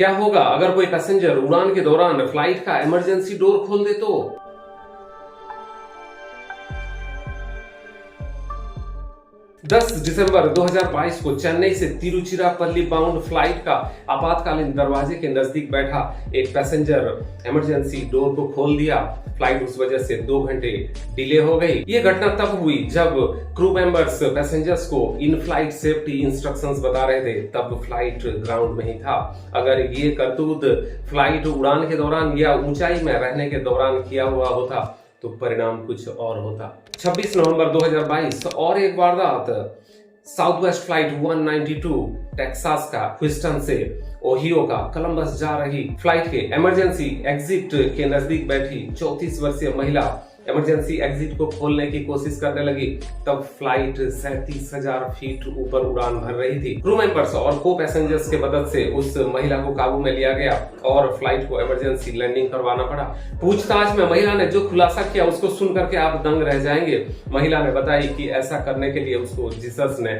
क्या होगा अगर कोई पैसेंजर उड़ान के दौरान फ्लाइट का इमरजेंसी डोर खोल दे तो? 10 दिसंबर 2022 को चेन्नई से तिरुचिरापल्ली बाउंड फ्लाइट का आपातकालीन दरवाजे के नजदीक बैठा एक पैसेंजर इमरजेंसी डोर को खोल दिया। फ्लाइट उस वजह से 2 घंटे डिले हो गई। ये घटना तब हुई जब क्रू मेंबर्स पैसेंजर्स को इन फ्लाइट सेफ्टी इंस्ट्रक्शंस बता रहे थे, तब फ्लाइट ग्राउंड में ही था। अगर ये करतूत फ्लाइट उड़ान के दौरान या ऊंचाई में रहने के दौरान किया हुआ होता तो परिणाम कुछ और होता। 26 नवंबर 2022 और एक वारदात। साउथ वेस्ट फ्लाइट 192 टेक्सास का ह्यूस्टन से ओहियो का कोलंबस जा रही फ्लाइट के इमरजेंसी एग्जिट के नजदीक बैठी 34 वर्षीय महिला इमरजेंसी एग्जिट को खोलने की कोशिश करने लगी। तब फ्लाइट 37,000 फीट ऊपर उड़ान भर रही थी। क्रू मेंबर्स और को पैसेंजर्स के मदद से उस महिला को काबू में लिया गया और फ्लाइट को इमरजेंसी लैंडिंग करवाना पड़ा। पूछताछ में महिला ने जो खुलासा किया उसको सुन करके आप दंग रह जाएंगे। महिला ने बताई कि ऐसा करने के लिए उसको जीसस ने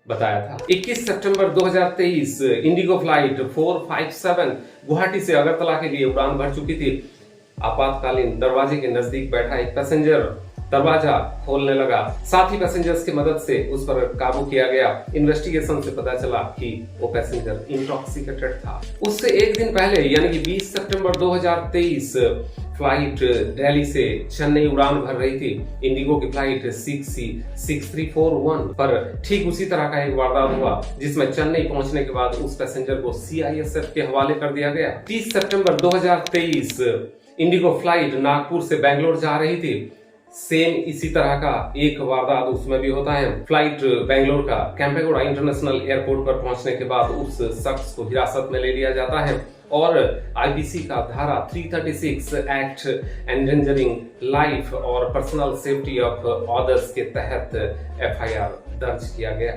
बताया था। 21 सितंबर 2023 इंडिगो फ्लाइट 457 गुवाहाटी से अगरतला के लिए उड़ान भर चुकी थी। आपातकालीन दरवाजे के नजदीक बैठा एक पैसेंजर दरवाजा खोलने लगा। साथ ही पैसेंजर्स की मदद से उस पर काबू किया गया। इन्वेस्टिगेशन से पता चला कि वो पैसेंजर इंटॉक्सिकेटेड था। उससे एक दिन पहले यानी कि 20 सितंबर 2023 फ्लाइट दिल्ली से चेन्नई उड़ान भर रही थी। इंडिगो की फ्लाइट 6C6341 पर ठीक उसी तरह का एक वारदात हुआ जिसमें चेन्नई पहुंचने के बाद उस पैसेंजर को CISF के हवाले कर दिया गया। 30 सितंबर 2023 इंडिगो फ्लाइट नागपुर से बेंगलोर जा रही थी। सेम इसी तरह का एक वारदात उसमें भी होता है। फ्लाइट बेंगलोर का कैंपेगौड़ा इंटरनेशनल एयरपोर्ट पर पहुंचने के बाद उस शख्स को हिरासत में ले लिया जाता है और IPC का धारा 336 एक्ट एंडेंजरिंग लाइफ और पर्सनल सेफ्टी ऑफ अदर्स के तहत FIR दर्ज किया गया।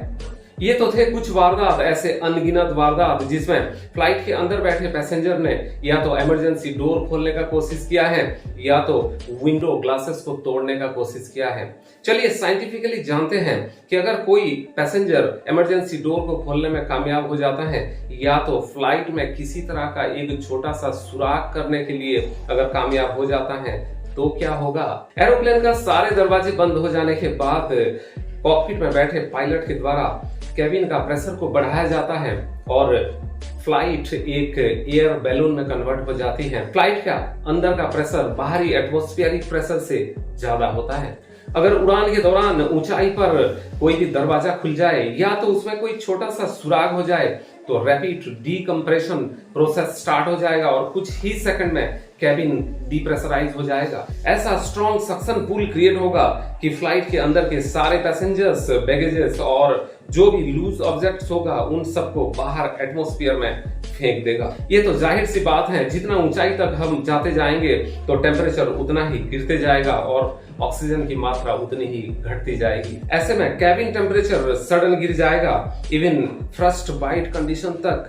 ये तो थे कुछ वारदात, ऐसे अनगिनत वारदात जिसमें फ्लाइट के अंदर बैठे पैसेंजर ने या तो इमरजेंसी डोर खोलने का कोशिश किया है या तो विंडो ग्लासेस को तोड़ने का कोशिश किया है। चलिए साइंटिफिकली जानते हैं कि अगर कोई पैसेंजर इमरजेंसी डोर को खोलने में कामयाब हो जाता है या तो फ्लाइट में किसी तरह का एक छोटा सा सुराग करने के लिए अगर कामयाब हो जाता है तो क्या होगा। एरोप्लेन का सारे दरवाजे बंद हो जाने के बाद कॉकपिट में बैठे पायलट के द्वारा केबिन का प्रेशर को बढ़ाया जाता है और फ्लाइट एक एयर बैलून में कन्वर्ट हो जाती है। फ्लाइट का अंदर का प्रेशर बाहरी एटमॉस्फेरिक प्रेशर से ज्यादा होता है। अगर उड़ान के दौरान ऊंचाई पर कोई भी दरवाजा खुल जाए या तो उसमें कोई छोटा सा सुराग हो जाए तो रैपिड डीकम्प्रेशन प्रोसेस स्टार्ट हो जाएगा और कुछ ही सेकंड में कैबिन डीप्रेशराइज हो जाएगा। ऐसा स्ट्रॉन्ग सक्शन पुल क्रिएट होगा कि फ्लाइट के अंदर के सारे पैसेंजर्स, बैगेजेस और जो भी लूज ऑब्जेक्ट्स होगा उन सबको बाहर एटमॉस्फेयर में फेंक देगा। ये तो जाहिर सी बात है, जितना ऊंचाई तक हम जाते जाएंगे तो टेम्परेचर उतना ही गिरते जाएगा और ऑक्सीजन की मात्रा उतनी ही घटती जाएगी। ऐसे में कैबिन टेम्परेचर सडन गिर जाएगा, इवन फ्रस्ट बाइट कंडीशन तक,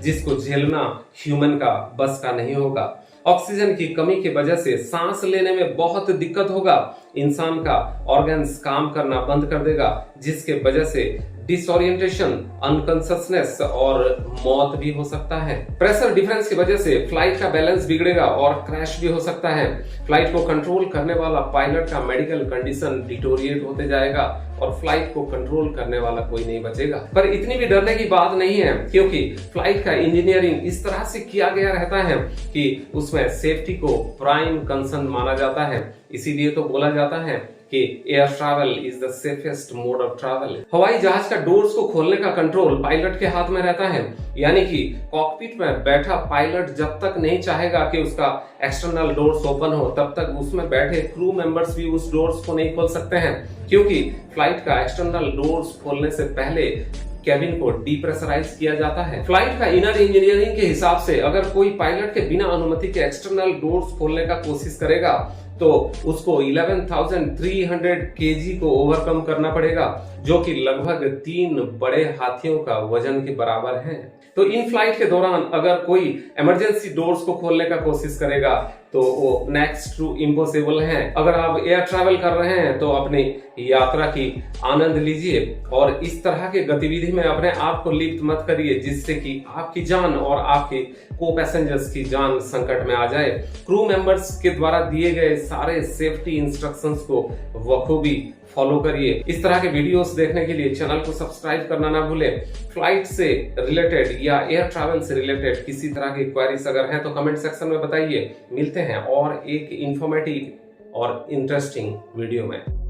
जिसको झेलना ह्यूमन का बस का नहीं होगा। ऑक्सीजन की कमी की वजह से सांस लेने में बहुत दिक्कत होगा। इंसान का ऑर्गन्स काम करना बंद कर देगा, जिसके वजह से डिसओरिएंटेशन, अनकॉन्शियसनेस और मौत भी हो सकता है। प्रेशर डिफरेंस की वजह से फ्लाइट का बैलेंस बिगड़ेगा और क्रैश भी हो सकता है। फ्लाइट को कंट्रोल करने वाला पायलट का मेडिकल कंडीशन डिटोरिएट होते जाएगा और फ्लाइट को कंट्रोल करने वाला कोई नहीं बचेगा। पर इतनी भी डरने की बात नहीं है, क्योंकि फ्लाइट का इंजीनियरिंग इस तरह से किया गया रहता है कि उसमें सेफ्टी को प्राइम कंसर्न माना जाता है। इसीलिए तो बोला जाता है कि air travel is the safest mode of travel. हवाई जहाज का डोर्स को खोलने का कंट्रोल पायलट के हाथ में रहता है, यानी कि कॉकपिट में बैठा पायलट जब तक नहीं चाहेगा कि उसका एक्सटर्नल डोर्स ओपन हो तब तक उसमें बैठे क्रू मेंबर्स भी उस डोर्स को नहीं खोल सकते हैं, क्योंकि फ्लाइट का एक्सटर्नल डोर्स खोलने से पहले कैबिन को डीप्रेशराइज किया जाता है। फ्लाइट का इनर इंजीनियरिंग के हिसाब से अगर कोई पायलट के बिना अनुमति के एक्सटर्नल डोर्स खोलने का कोशिश करेगा तो उसको 11,300 kg को ओवरकम करना पड़ेगा, जो कि लगभग 3 बड़े हाथियों का वजन के बराबर है। तो इन फ्लाइट के दौरान अगर कोई इमरजेंसी डोर्स को खोलने का कोशिश करेगा तो वो नेक्स्ट टू इम्पॉसिबल है। अगर आप एयर ट्रैवल कर रहे हैं तो अपनी यात्रा की आनंद लीजिए और इस तरह के गतिविधि में अपने आप को लिप्त मत करिए जिससे कि आपकी जान और आपके को पैसेंजर्स की जान संकट में आ जाए। क्रू मेंबर्स के द्वारा दिए गए सारे सेफ्टी इंस्ट्रक्शंस को बखूबी फॉलो करिए। इस तरह के वीडियोस देखने के लिए चैनल को सब्सक्राइब करना ना भूलें। फ्लाइट से रिलेटेड या एयर ट्रैवल से रिलेटेड किसी तरह की क्वेरीज अगर हैं तो कमेंट सेक्शन में बताइए। मिलते हैं और एक इंफॉर्मेटिव और इंटरेस्टिंग वीडियो में।